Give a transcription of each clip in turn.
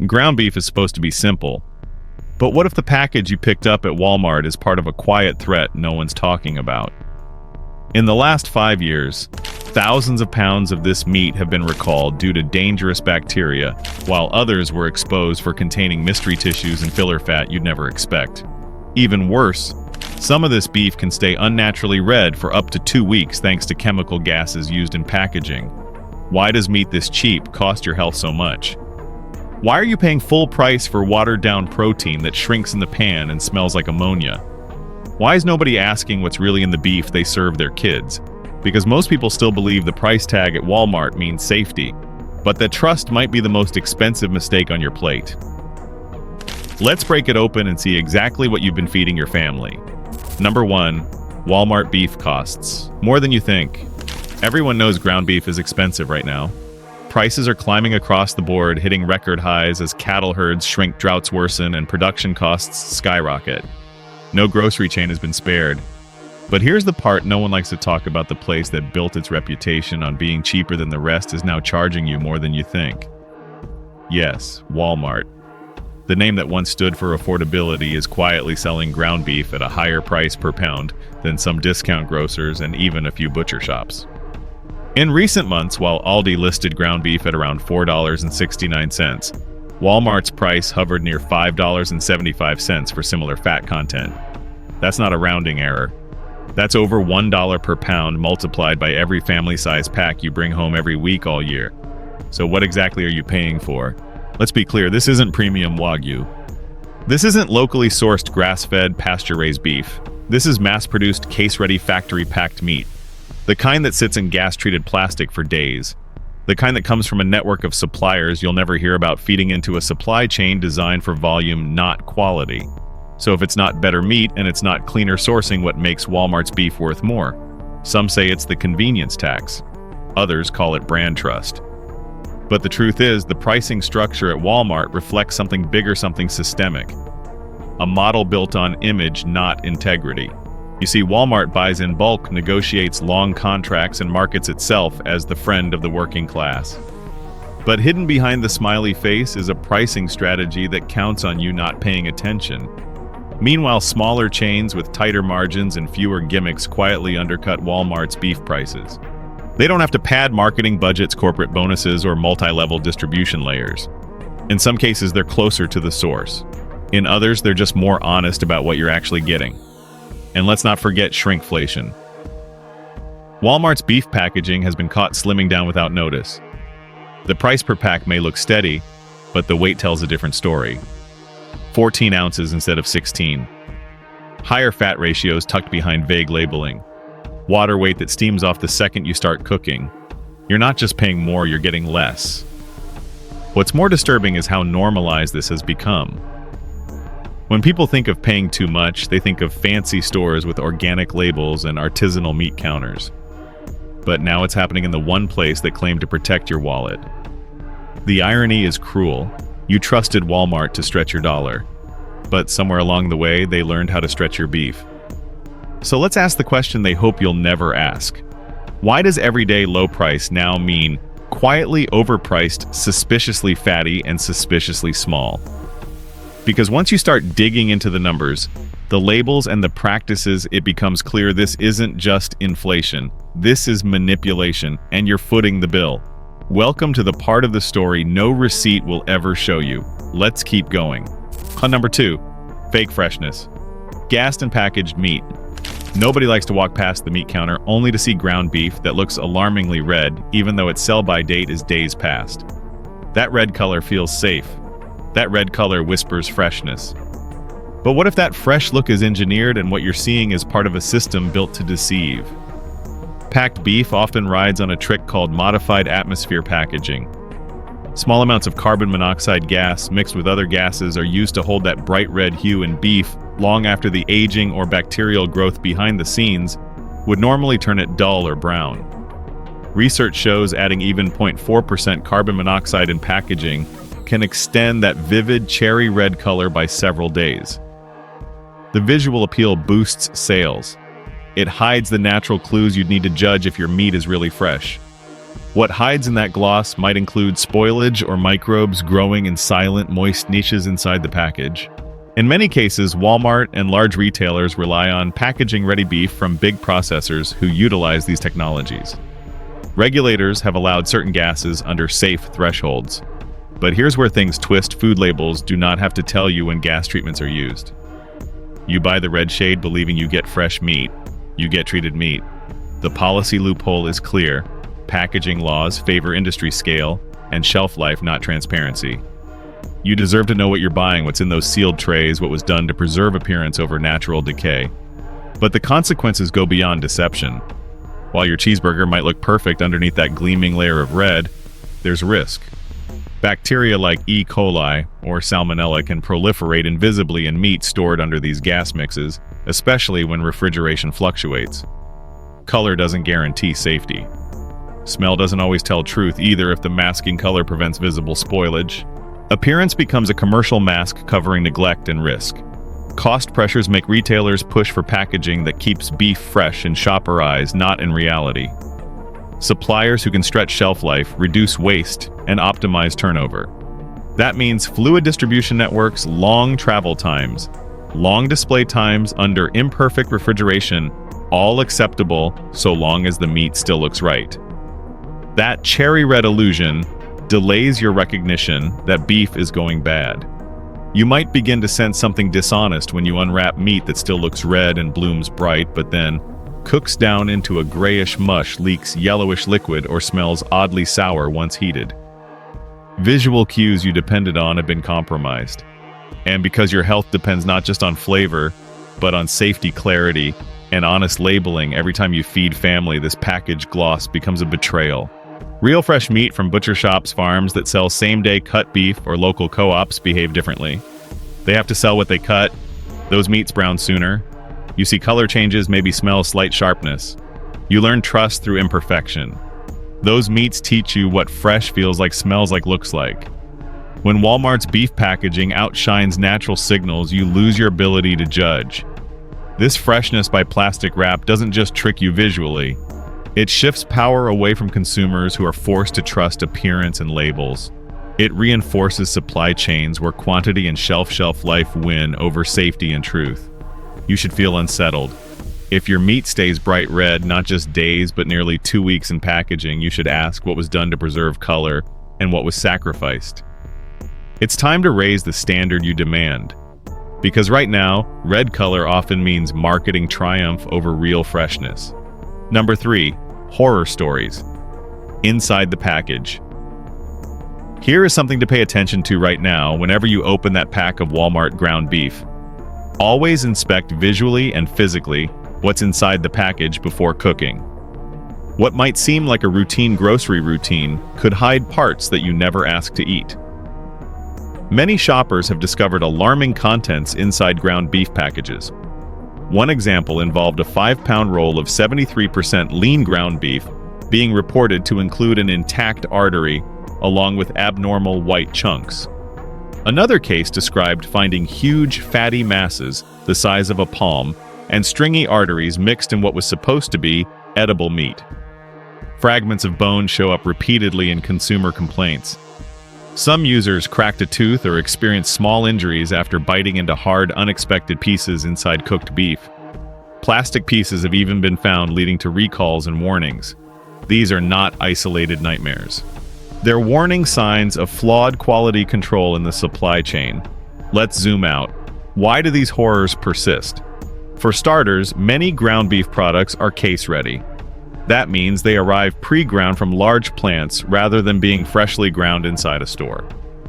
Ground beef is supposed to be simple. But what if the package you picked up at Walmart is part of a quiet threat no one's talking about? In the last 5 years, thousands of pounds of this meat have been recalled due to dangerous bacteria, while others were exposed for containing mystery tissues and filler fat you'd never expect. Even worse, some of this beef can stay unnaturally red for up to 2 weeks thanks to chemical gases used in packaging. Why does meat this cheap cost your health so much? Why are you paying full price for watered-down protein that shrinks in the pan and smells like ammonia? Why is nobody asking what's really in the beef they serve their kids? Because most people still believe the price tag at Walmart means safety, but that trust might be the most expensive mistake on your plate. Let's break it open and see exactly what you've been feeding your family. Number 1, Walmart beef costs. More than you think. Everyone knows ground beef is expensive right now. Prices are climbing across the board, hitting record highs as cattle herds shrink, droughts worsen, and production costs skyrocket. No grocery chain has been spared. But here's the part no one likes to talk about: the place that built its reputation on being cheaper than the rest is now charging you more than you think. Yes, Walmart. The name that once stood for affordability is quietly selling ground beef at a higher price per pound than some discount grocers and even a few butcher shops. In recent months, while Aldi listed ground beef at around $4.69, Walmart's price hovered near $5.75 for similar fat content. That's not a rounding error. That's over $1 per pound multiplied by every family-size pack you bring home every week all year. So what exactly are you paying for? Let's be clear, this isn't premium Wagyu. This isn't locally sourced grass-fed, pasture-raised beef. This is mass-produced, case-ready, factory-packed meat. The kind that sits in gas-treated plastic for days. The kind that comes from a network of suppliers you'll never hear about, feeding into a supply chain designed for volume, not quality. So if it's not better meat and it's not cleaner sourcing, what makes Walmart's beef worth more? Some say it's the convenience tax. Others call it brand trust. But the truth is, the pricing structure at Walmart reflects something bigger, something systemic. A model built on image, not integrity. You see, Walmart buys in bulk, negotiates long contracts, and markets itself as the friend of the working class. But hidden behind the smiley face is a pricing strategy that counts on you not paying attention. Meanwhile, smaller chains with tighter margins and fewer gimmicks quietly undercut Walmart's beef prices. They don't have to pad marketing budgets, corporate bonuses, or multi-level distribution layers. In some cases, they're closer to the source. In others, they're just more honest about what you're actually getting. And let's not forget shrinkflation. Walmart's beef packaging has been caught slimming down without notice. The price per pack may look steady, but the weight tells a different story. 14 ounces instead of 16. Higher fat ratios tucked behind vague labeling. Water weight that steams off the second you start cooking. You're not just paying more, you're getting less. What's more disturbing is how normalized this has become. When people think of paying too much, they think of fancy stores with organic labels and artisanal meat counters. But now it's happening in the one place that claimed to protect your wallet. The irony is cruel. You trusted Walmart to stretch your dollar, but somewhere along the way, they learned how to stretch your beef. So let's ask the question they hope you'll never ask. Why does everyday low price now mean quietly overpriced, suspiciously fatty, and suspiciously small? Because once you start digging into the numbers, the labels and the practices, it becomes clear this isn't just inflation. This is manipulation, and you're footing the bill. Welcome to the part of the story no receipt will ever show you. Let's keep going. On number 2, fake freshness. Gassed and packaged meat. Nobody likes to walk past the meat counter only to see ground beef that looks alarmingly red, even though its sell-by date is days past. That red color feels safe. That red color whispers freshness. But what if that fresh look is engineered and what you're seeing is part of a system built to deceive? Packed beef often rides on a trick called modified atmosphere packaging. Small amounts of carbon monoxide gas mixed with other gases are used to hold that bright red hue in beef long after the aging or bacterial growth behind the scenes would normally turn it dull or brown. Research shows adding even 0.4% carbon monoxide in packaging can extend that vivid cherry red color by several days. The visual appeal boosts sales. It hides the natural clues you'd need to judge if your meat is really fresh. What hides in that gloss might include spoilage or microbes growing in silent, moist niches inside the package. In many cases, Walmart and large retailers rely on packaging-ready beef from big processors who utilize these technologies. Regulators have allowed certain gases under safe thresholds. But here's where things twist: food labels do not have to tell you when gas treatments are used. You buy the red shade believing you get fresh meat. You get treated meat. The policy loophole is clear. Packaging laws favor industry scale and shelf life, not transparency. You deserve to know what you're buying, what's in those sealed trays, what was done to preserve appearance over natural decay. But the consequences go beyond deception. While your cheeseburger might look perfect underneath that gleaming layer of red, there's risk. Bacteria like E. coli or salmonella can proliferate invisibly in meat stored under these gas mixes, especially when refrigeration fluctuates. Color doesn't guarantee safety. Smell doesn't always tell truth either if the masking color prevents visible spoilage. Appearance becomes a commercial mask covering neglect and risk. Cost pressures make retailers push for packaging that keeps beef fresh in shopper eyes, not in reality. Suppliers who can stretch shelf life, reduce waste, and optimize turnover. That means fluid distribution networks, long travel times, long display times under imperfect refrigeration, all acceptable so long as the meat still looks right. That cherry red illusion delays your recognition that beef is going bad. You might begin to sense something dishonest when you unwrap meat that still looks red and blooms bright, but then cooks down into a grayish mush, leaks yellowish liquid, or smells oddly sour once heated. Visual cues you depended on have been compromised. And because your health depends not just on flavor, but on safety, clarity, and honest labeling, every time you feed family, this package gloss becomes a betrayal. Real fresh meat from butcher shops, farms that sell same-day cut beef, or local co-ops behave differently. They have to sell what they cut. Those meats brown sooner. You see color changes, maybe smell slight sharpness. You learn trust through imperfection. Those meats teach you what fresh feels like, smells like, looks like. When Walmart's beef packaging outshines natural signals, you lose your ability to judge. This freshness by plastic wrap doesn't just trick you visually. It shifts power away from consumers who are forced to trust appearance and labels. It reinforces supply chains where quantity and shelf life win over safety and truth. You should feel unsettled. If your meat stays bright red, not just days, but nearly 2 weeks in packaging, you should ask what was done to preserve color and what was sacrificed. It's time to raise the standard you demand. Because right now, red color often means marketing triumph over real freshness. Number 3, horror stories. Inside the package. Here is something to pay attention to right now whenever you open that pack of Walmart ground beef. Always inspect visually and physically what's inside the package before cooking. What might seem like a routine grocery routine could hide parts that you never asked to eat. Many shoppers have discovered alarming contents inside ground beef packages. One example involved a 5-pound roll of 73% lean ground beef being reported to include an intact artery along with abnormal white chunks. Another case described finding huge fatty masses the size of a palm and stringy arteries mixed in what was supposed to be edible meat. Fragments of bone show up repeatedly in consumer complaints. Some users cracked a tooth or experienced small injuries after biting into hard, unexpected pieces inside cooked beef. Plastic pieces have even been found, leading to recalls and warnings. These are not isolated nightmares. They're warning signs of flawed quality control in the supply chain. Let's zoom out. Why do these horrors persist? For starters, many ground beef products are case-ready. That means they arrive pre-ground from large plants rather than being freshly ground inside a store.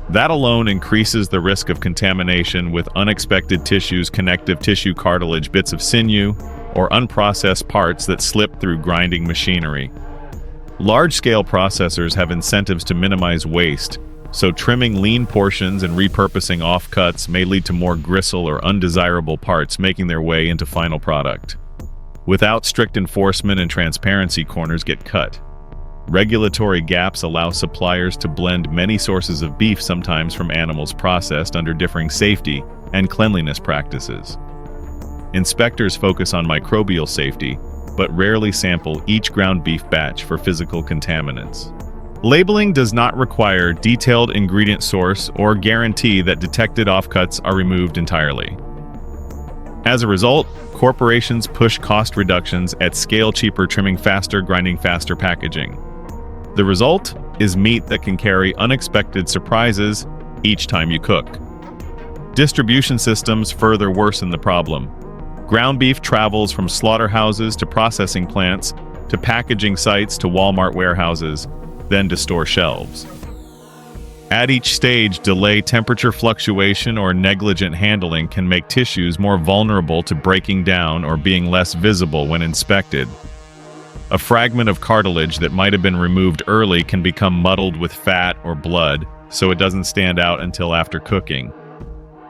That alone increases the risk of contamination with unexpected tissues, connective tissue, cartilage, bits of sinew, or unprocessed parts that slip through grinding machinery. Large-scale processors have incentives to minimize waste, so trimming lean portions and repurposing offcuts may lead to more gristle or undesirable parts making their way into final product. Without strict enforcement and transparency, corners get cut. Regulatory gaps allow suppliers to blend many sources of beef, sometimes from animals processed under differing safety and cleanliness practices. Inspectors focus on microbial safety, but rarely sample each ground beef batch for physical contaminants. Labeling does not require detailed ingredient source or guarantee that detected offcuts are removed entirely. As a result, corporations push cost reductions at scale, cheaper trimming, faster grinding, faster packaging. The result is meat that can carry unexpected surprises each time you cook. Distribution systems further worsen the problem. Ground beef travels from slaughterhouses to processing plants to packaging sites to Wal-Mart warehouses, then to store shelves. At each stage, delay, temperature fluctuation, or negligent handling can make tissues more vulnerable to breaking down or being less visible when inspected. A fragment of cartilage that might have been removed early can become muddled with fat or blood, so it doesn't stand out until after cooking.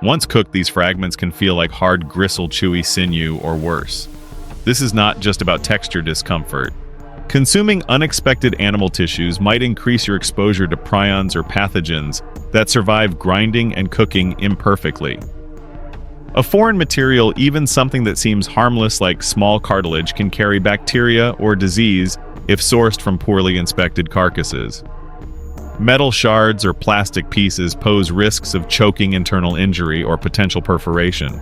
Once cooked, these fragments can feel like hard gristle, chewy sinew, or worse. This is not just about texture discomfort. Consuming unexpected animal tissues might increase your exposure to prions or pathogens that survive grinding and cooking imperfectly. A foreign material, even something that seems harmless like small cartilage, can carry bacteria or disease if sourced from poorly inspected carcasses. Metal shards or plastic pieces pose risks of choking, internal injury, or potential perforation.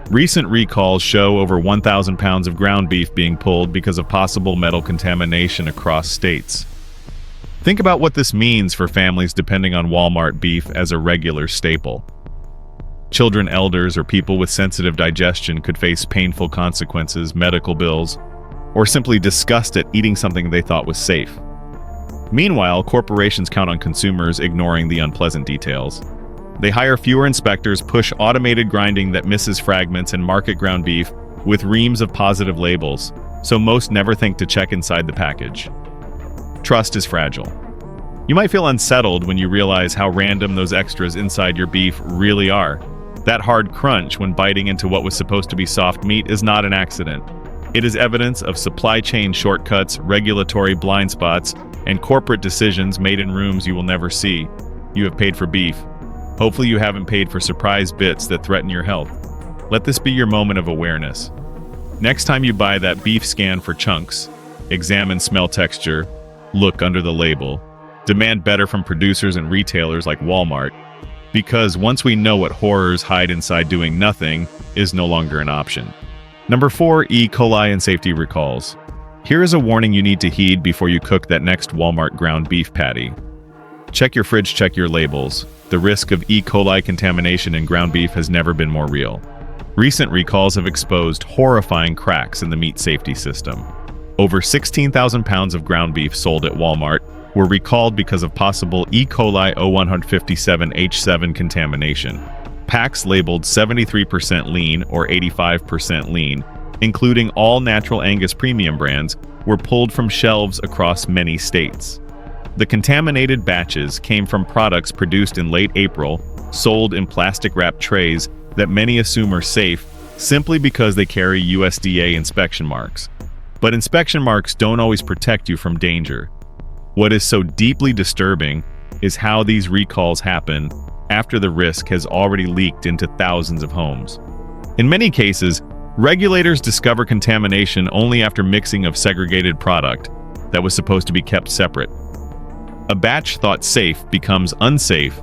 Recent recalls show over 1,000 pounds of ground beef being pulled because of possible metal contamination across states. Think about what this means for families depending on Wal-Mart beef as a regular staple. Children, elders, or people with sensitive digestion could face painful consequences, medical bills, or simply disgust at eating something they thought was safe. Meanwhile, corporations count on consumers ignoring the unpleasant details. They hire fewer inspectors, push automated grinding that misses fragments, and market ground beef with reams of positive labels, so most never think to check inside the package. Trust is fragile. You might feel unsettled when you realize how random those extras inside your beef really are. That hard crunch when biting into what was supposed to be soft meat is not an accident. It is evidence of supply chain shortcuts, regulatory blind spots, and corporate decisions made in rooms you will never see. You have paid for beef. Hopefully you haven't paid for surprise bits that threaten your health. Let this be your moment of awareness. Next time you buy that beef, scan for chunks, examine smell, texture, look under the label, demand better from producers and retailers like Wal-Mart, because once we know what horrors hide inside, doing nothing is no longer an option. Number 4, E. coli and safety recalls. Here is a warning you need to heed before you cook that next Wal-Mart ground beef patty. Check your fridge, check your labels. The risk of E. coli contamination in ground beef has never been more real. Recent recalls have exposed horrifying cracks in the meat safety system. Over 16,000 pounds of ground beef sold at Wal-Mart were recalled because of possible E. coli O157H7 contamination. Packs labeled 73% lean or 85% lean, including all natural Angus premium brands, were pulled from shelves across many states. The contaminated batches came from products produced in late April, sold in plastic-wrapped trays that many assume are safe simply because they carry USDA inspection marks. But inspection marks don't always protect you from danger. What is so deeply disturbing is how these recalls happen after the risk has already leaked into thousands of homes. In many cases, regulators discover contamination only after mixing of segregated product that was supposed to be kept separate. A batch thought safe becomes unsafe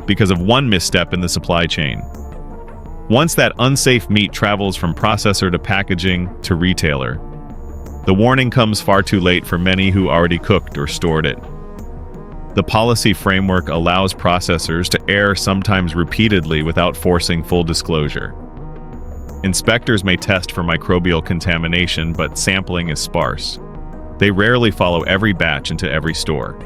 because of one misstep in the supply chain. Once that unsafe meat travels from processor to packaging to retailer, the warning comes far too late for many who already cooked or stored it. The policy framework allows processors to err, sometimes repeatedly, without forcing full disclosure. Inspectors may test for microbial contamination, but sampling is sparse. They rarely follow every batch into every store.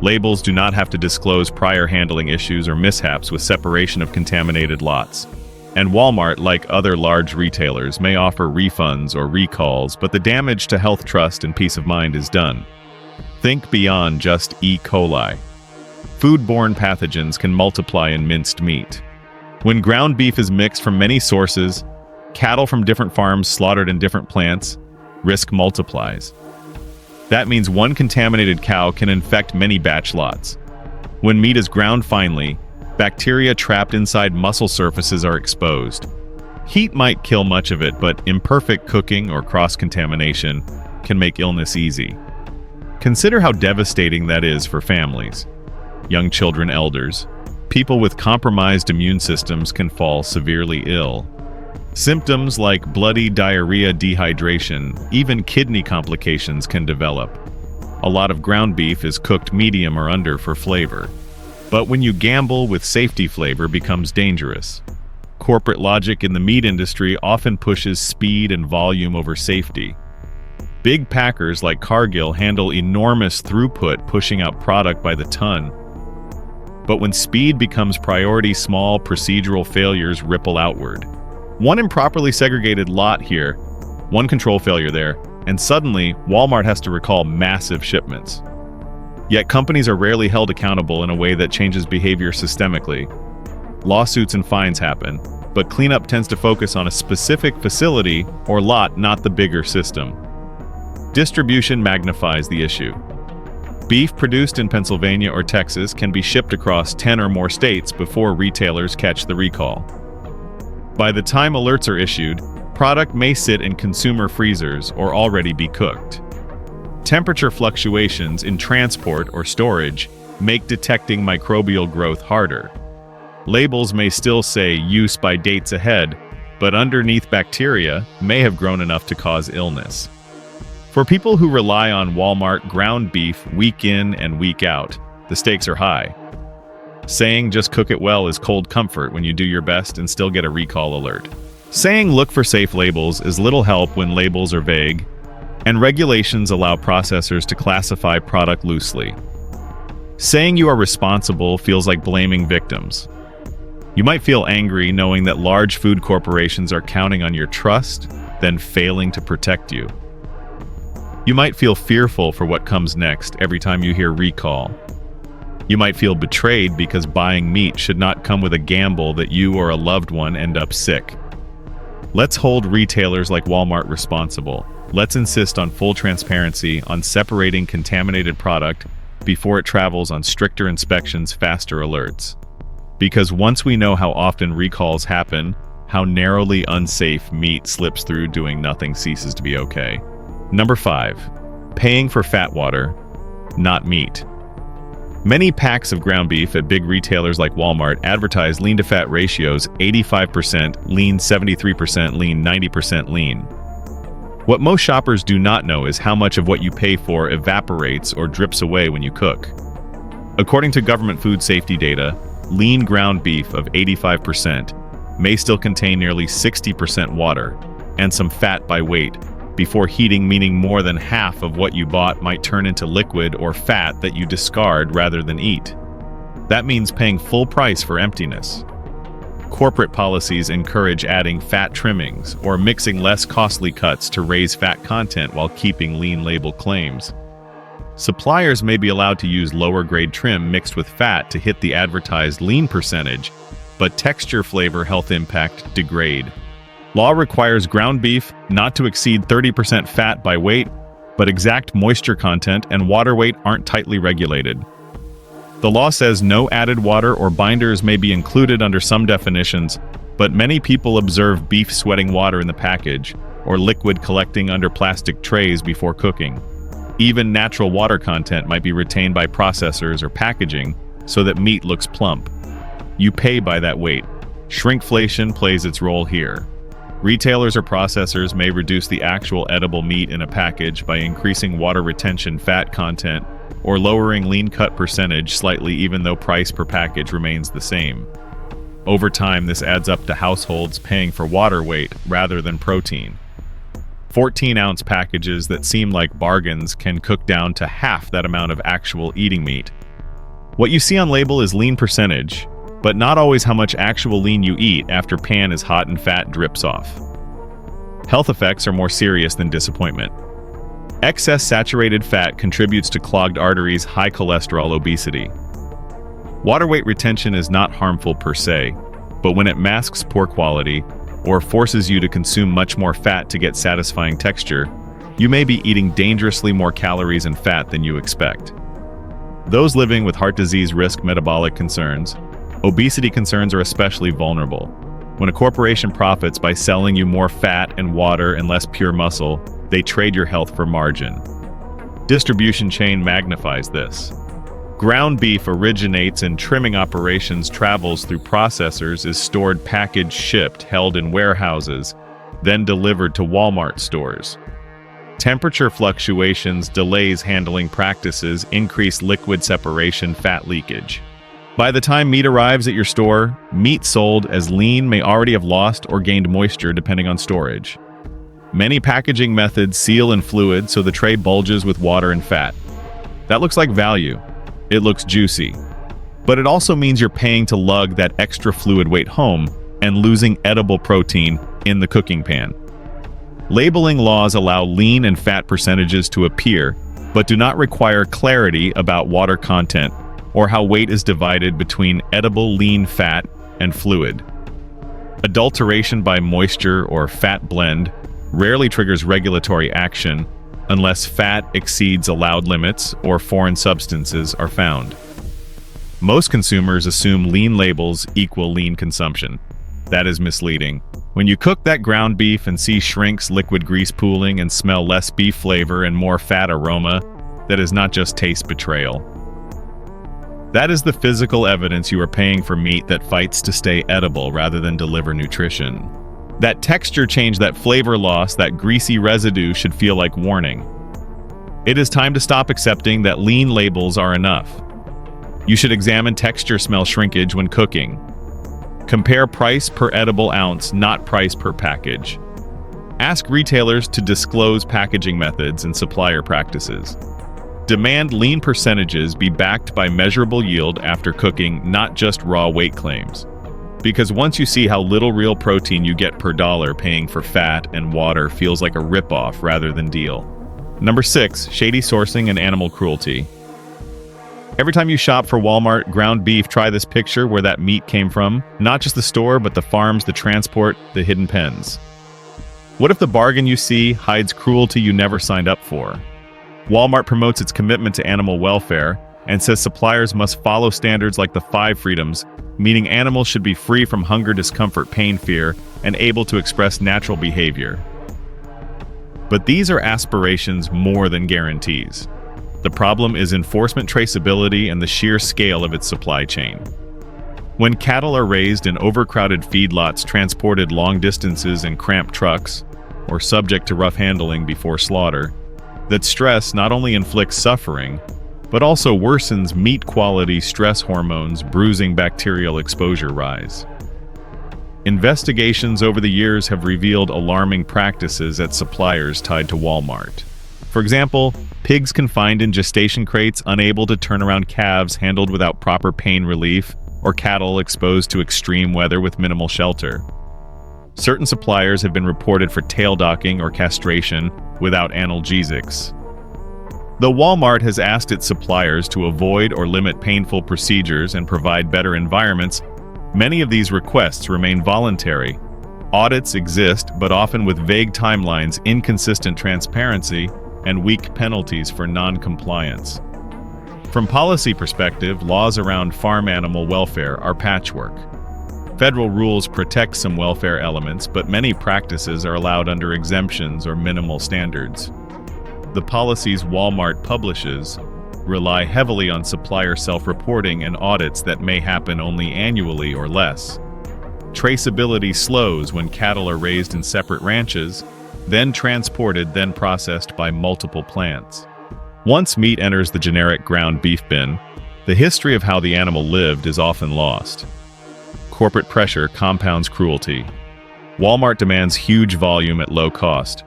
Labels do not have to disclose prior handling issues or mishaps with separation of contaminated lots. And Wal-Mart, like other large retailers, may offer refunds or recalls, but the damage to health, trust, and peace of mind is done. Think beyond just E. coli. Foodborne pathogens can multiply in minced meat. When ground beef is mixed from many sources, cattle from different farms slaughtered in different plants, risk multiplies. That means one contaminated cow can infect many batch lots. When meat is ground finely, bacteria trapped inside muscle surfaces are exposed. Heat might kill much of it, but imperfect cooking or cross-contamination can make illness easy. Consider how devastating that is for families. Young children, elders, people with compromised immune systems can fall severely ill. Symptoms like bloody diarrhea, dehydration, even kidney complications can develop. A lot of ground beef is cooked medium or under for flavor. But when you gamble with safety, flavor becomes dangerous. Corporate logic in the meat industry often pushes speed and volume over safety. Big packers like Cargill handle enormous throughput, pushing out product by the ton. But when speed becomes priority, small procedural failures ripple outward. One improperly segregated lot here, one control failure there, and suddenly Walmart has to recall massive shipments. Yet companies are rarely held accountable in a way that changes behavior systemically. Lawsuits and fines happen, but cleanup tends to focus on a specific facility or lot, not the bigger system. Distribution magnifies the issue. Beef produced in Pennsylvania or Texas can be shipped across 10 or more states before retailers catch the recall. By the time alerts are issued, product may sit in consumer freezers or already be cooked. Temperature fluctuations in transport or storage make detecting microbial growth harder. Labels may still say use by dates ahead, but underneath bacteria may have grown enough to cause illness. For people who rely on Walmart ground beef week in and week out, the stakes are high. Saying just cook it well is cold comfort when you do your best and still get a recall alert. Saying look for safe labels is little help when labels are vague, and regulations allow processors to classify product loosely. Saying you are responsible feels like blaming victims. You might feel angry knowing that large food corporations are counting on your trust, then failing to protect you. You might feel fearful for what comes next every time you hear recall. You might feel betrayed because buying meat should not come with a gamble that you or a loved one end up sick. Let's hold retailers like Walmart responsible. Let's insist on full transparency on separating contaminated product before it travels, on stricter inspections, faster alerts. Because once we know how often recalls happen, how narrowly unsafe meat slips through, doing nothing ceases to be okay. Number 5. Paying for fat water, not meat. Many packs of ground beef at big retailers like Walmart advertise lean-to-fat ratios 85% lean, 73% lean, 90% lean. What most shoppers do not know is how much of what you pay for evaporates or drips away when you cook. According to government food safety data, lean ground beef of 85% may still contain nearly 60% water and some fat by weight before heating, meaning more than half of what you bought might turn into liquid or fat that you discard rather than eat. That means paying full price for emptiness. Corporate policies encourage adding fat trimmings or mixing less costly cuts to raise fat content while keeping lean label claims. Suppliers may be allowed to use lower grade trim mixed with fat to hit the advertised lean percentage, but texture, flavor, health impact degrade. Law requires ground beef not to exceed 30% fat by weight, but exact moisture content and water weight aren't tightly regulated. The law says no added water or binders may be included under some definitions, but many people observe beef sweating water in the package or liquid collecting under plastic trays before cooking. Even natural water content might be retained by processors or packaging so that meat looks plump. You pay by that weight. Shrinkflation plays its role here. Retailers or processors may reduce the actual edible meat in a package by increasing water retention, fat content, or lowering lean cut percentage slightly even though price per package remains the same. Over time, this adds up to households paying for water weight rather than protein. 14-ounce packages that seem like bargains can cook down to half that amount of actual eating meat. What you see on label is lean percentage, but not always how much actual lean you eat after pan is hot and fat drips off. Health effects are more serious than disappointment. Excess saturated fat contributes to clogged arteries, high cholesterol, obesity. Water weight retention is not harmful per se, but when it masks poor quality or forces you to consume much more fat to get satisfying texture, you may be eating dangerously more calories and fat than you expect. Those living with heart disease risk metabolic concerns. Obesity concerns are especially vulnerable. When a corporation profits by selling you more fat and water and less pure muscle, they trade your health for margin. Distribution chain magnifies this. Ground beef originates in trimming operations, travels through processors, is stored, packaged, shipped, held in warehouses, then delivered to Wal-Mart stores. Temperature fluctuations, delays, handling practices, increase liquid separation, fat leakage. By the time meat arrives at your store, meat sold as lean may already have lost or gained moisture depending on storage. Many packaging methods seal in fluid so the tray bulges with water and fat. That looks like value. It looks juicy. But it also means you're paying to lug that extra fluid weight home and losing edible protein in the cooking pan. Labeling laws allow lean and fat percentages to appear, but do not require clarity about water content or how weight is divided between edible lean fat and fluid. Adulteration by moisture or fat blend rarely triggers regulatory action unless fat exceeds allowed limits or foreign substances are found. Most consumers assume lean labels equal lean consumption. That is misleading. When you cook that ground beef and see shrinks, liquid grease pooling, and smell less beef flavor and more fat aroma, that is not just taste betrayal. That is the physical evidence you are paying for meat that fights to stay edible rather than deliver nutrition. That texture change, that flavor loss, that greasy residue should feel like warning. It is time to stop accepting that lean labels are enough. You should examine texture, smell, shrinkage when cooking. Compare price per edible ounce, not price per package. Ask retailers to disclose packaging methods and supplier practices. Demand lean percentages be backed by measurable yield after cooking, not just raw weight claims. Because once you see how little real protein you get per dollar, paying for fat and water feels like a ripoff rather than deal. Number 6, shady sourcing and animal cruelty. Every time you shop for Wal-Mart ground beef, try this picture where that meat came from. Not just the store, but the farms, the transport, the hidden pens. What if the bargain you see hides cruelty you never signed up for? Wal-Mart promotes its commitment to animal welfare and says suppliers must follow standards like the 5 freedoms, meaning animals should be free from hunger, discomfort, pain, fear, and able to express natural behavior. But these are aspirations more than guarantees. The problem is enforcement, traceability, and the sheer scale of its supply chain. When cattle are raised in overcrowded feedlots, transported long distances in cramped trucks, or subject to rough handling before slaughter, that stress not only inflicts suffering, but also worsens meat quality, stress hormones, bruising, bacterial exposure rise. Investigations over the years have revealed alarming practices at suppliers tied to Wal-Mart. For example, pigs confined in gestation crates unable to turn around calves handled without proper pain relief, or cattle exposed to extreme weather with minimal shelter. Certain suppliers have been reported for tail docking or castration without analgesics. Though Wal-Mart has asked its suppliers to avoid or limit painful procedures and provide better environments, many of these requests remain voluntary. Audits exist, but often with vague timelines, inconsistent transparency, and weak penalties for non-compliance. From policy perspective, laws around farm animal welfare are patchwork. Federal rules protect some welfare elements, but many practices are allowed under exemptions or minimal standards. The policies Wal-Mart publishes rely heavily on supplier self-reporting and audits that may happen only annually or less. Traceability slows when cattle are raised in separate ranches, then transported, then processed by multiple plants. Once meat enters the generic ground beef bin, the history of how the animal lived is often lost. Corporate pressure compounds cruelty. Wal-Mart demands huge volume at low cost.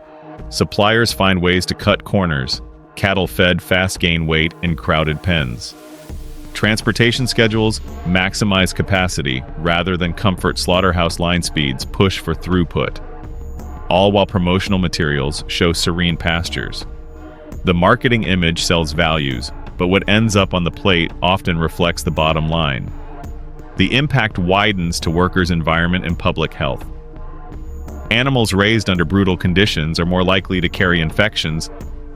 Suppliers find ways to cut corners. Cattle fed fast gain weight in crowded pens. Transportation schedules maximize capacity rather than comfort. Slaughterhouse line speeds push for throughput, all while promotional materials show serene pastures. The marketing image sells values, but what ends up on the plate often reflects the bottom line. The impact widens to workers' environment and public health. Animals raised under brutal conditions are more likely to carry infections.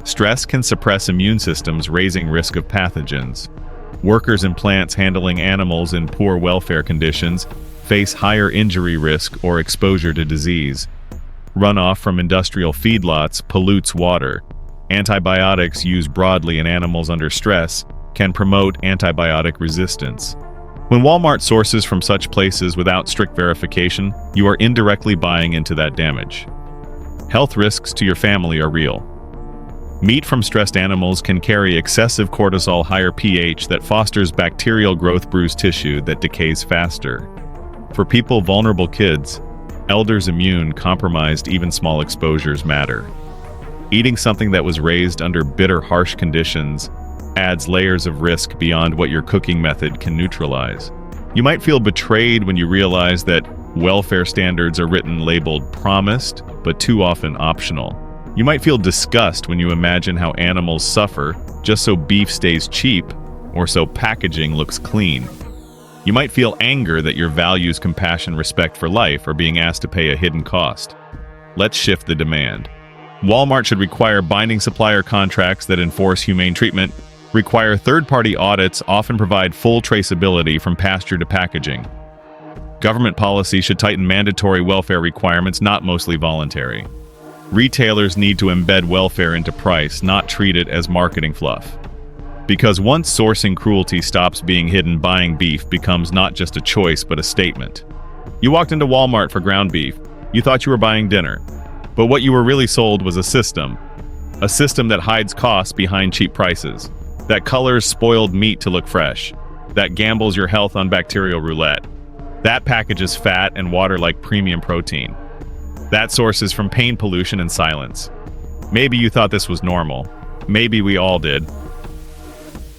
Stress can suppress immune systems, raising risk of pathogens. Workers in plants handling animals in poor welfare conditions face higher injury risk or exposure to disease. Runoff from industrial feedlots pollutes water. Antibiotics used broadly in animals under stress can promote antibiotic resistance. When Wal-Mart sources from such places without strict verification, you are indirectly buying into that damage. Health risks to your family are real. Meat from stressed animals can carry excessive cortisol, higher pH that fosters bacterial growth, bruised tissue that decays faster. For people, vulnerable kids, elders, immune compromised, even small exposures matter. Eating something that was raised under bitter, harsh conditions adds layers of risk beyond what your cooking method can neutralize. You might feel betrayed when you realize that welfare standards are written labeled promised, but too often optional. You might feel disgust when you imagine how animals suffer just so beef stays cheap or so packaging looks clean. You might feel anger that your values, compassion, respect for life are being asked to pay a hidden cost. Let's shift the demand. Wal-Mart should require binding supplier contracts that enforce humane treatment, require third-party audits, often provide full traceability from pasture to packaging. Government policy should tighten mandatory welfare requirements, not mostly voluntary. Retailers need to embed welfare into price, not treat it as marketing fluff. Because once sourcing cruelty stops being hidden, buying beef becomes not just a choice but a statement. You walked into Wal-Mart for ground beef. You thought you were buying dinner. But what you were really sold was a system that hides costs behind cheap prices, that colors spoiled meat to look fresh, that gambles your health on bacterial roulette, that packages fat and water like premium protein, that sources from pain, pollution, and silence. Maybe you thought this was normal. Maybe we all did.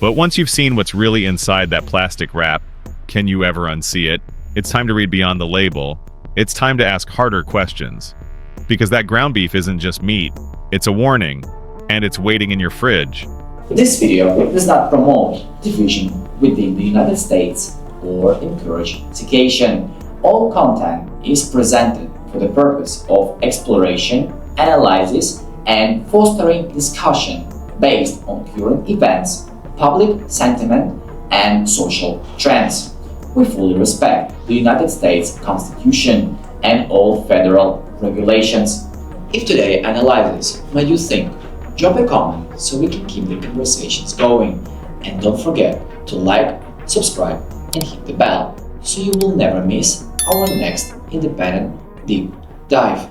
But once you've seen what's really inside that plastic wrap, can you ever unsee it? It's time to read beyond the label. It's time to ask harder questions. Because that ground beef isn't just meat, it's a warning, and it's waiting in your fridge. This video does not promote division within the United States or encourage education. All content is presented for the purpose of exploration, analysis, and fostering discussion based on current events, public sentiment, and social trends. We fully respect the United States Constitution and all federal regulations. If today's analysis made you think, drop a comment so we can keep the conversations going. And don't forget to like, subscribe, and hit the bell so you will never miss our next independent deep dive.